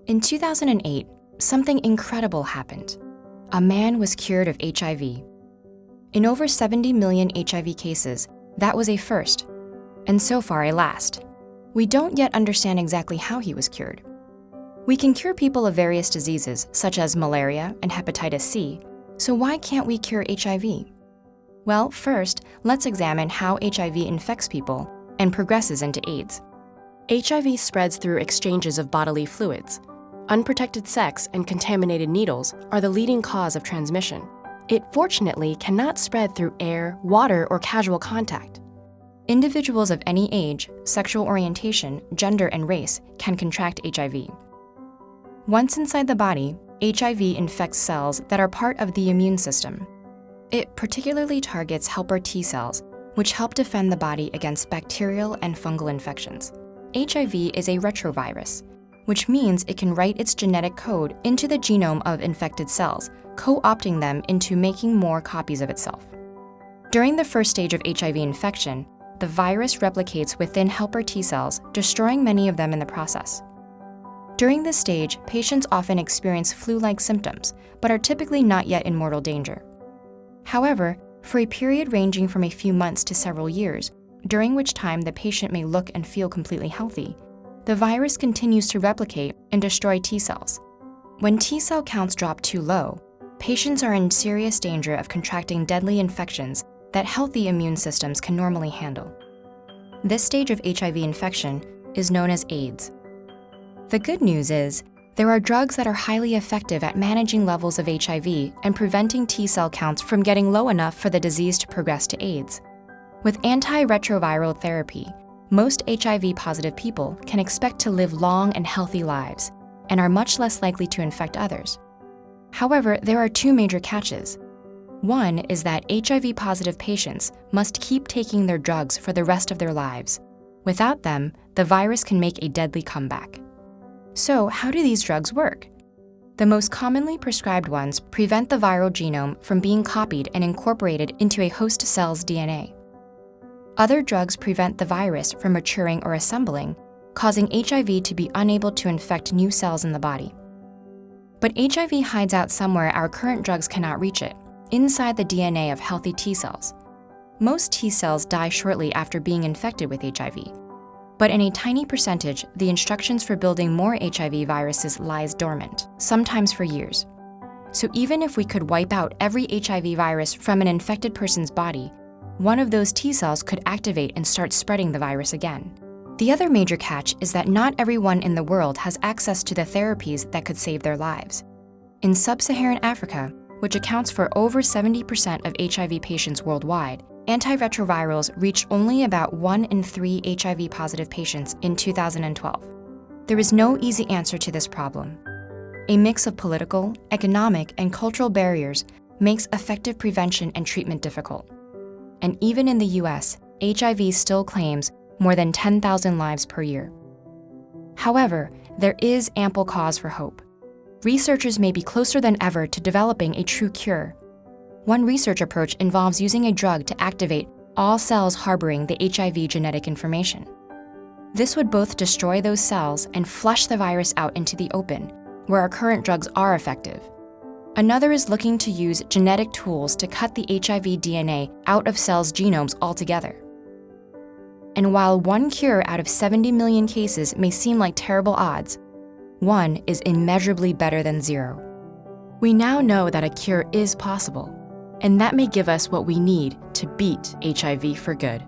In 2008, something incredible happened. A man was cured of HIV. In over 70 million HIV cases, that was a first, and so far a last. We don't yet understand exactly how he was cured. We can cure people of various diseases, such as malaria and hepatitis C, so why can't we cure HIV? Well, first, let's examine how HIV infects people and progresses into AIDS. HIV spreads through exchanges of bodily fluids. Unprotected sex and contaminated needles are the leading cause of transmission. It fortunately cannot spread through air, water, or casual contact. Individuals of any age, sexual orientation, gender, and race can contract HIV. Once inside the body, HIV infects cells that are part of the immune system. It particularly targets helper T cells, which help defend the body against bacterial and fungal infections. HIV is a retrovirus, which means it can write its genetic code into the genome of infected cells, co-opting them into making more copies of itself. During the first stage of HIV infection, the virus replicates within helper T cells, destroying many of them in the process. During this stage, patients often experience flu-like symptoms, but are typically not yet in mortal danger. However, for a period ranging from a few months to several years, during which time the patient may look and feel completely healthy, the virus continues to replicate and destroy T cells. When T cell counts drop too low, patients are in serious danger of contracting deadly infections that healthy immune systems can normally handle. This stage of HIV infection is known as AIDS. The good news is, there are drugs that are highly effective at managing levels of HIV and preventing T cell counts from getting low enough for the disease to progress to AIDS. With antiretroviral therapy, most HIV-positive people can expect to live long and healthy lives and are much less likely to infect others. However, there are two major catches. One is that HIV-positive patients must keep taking their drugs for the rest of their lives. Without them, the virus can make a deadly comeback. So, how do these drugs work? The most commonly prescribed ones prevent the viral genome from being copied and incorporated into a host cell's DNA. Other drugs prevent the virus from maturing or assembling, causing HIV to be unable to infect new cells in the body. But HIV hides out somewhere our current drugs cannot reach it, inside the DNA of healthy T cells. Most T cells die shortly after being infected with HIV. But in a tiny percentage, the instructions for building more HIV viruses lies dormant, sometimes for years. So even if we could wipe out every HIV virus from an infected person's body, one of those T cells could activate and start spreading the virus again. The other major catch is that not everyone in the world has access to the therapies that could save their lives. In sub-Saharan Africa, which accounts for over 70% of HIV patients worldwide, antiretrovirals reached only about 1 in 3 HIV-positive patients in 2012. There is no easy answer to this problem. A mix of political, economic, and cultural barriers makes effective prevention and treatment difficult. And even in the US, HIV still claims more than 10,000 lives per year. However, there is ample cause for hope. Researchers may be closer than ever to developing a true cure. One research approach involves using a drug to activate all cells harboring the HIV genetic information. This would both destroy those cells and flush the virus out into the open, where our current drugs are effective. Another is looking to use genetic tools to cut the HIV DNA out of cells' genomes altogether. And while one cure out of 70 million cases may seem like terrible odds, one is immeasurably better than zero. We now know that a cure is possible, and that may give us what we need to beat HIV for good.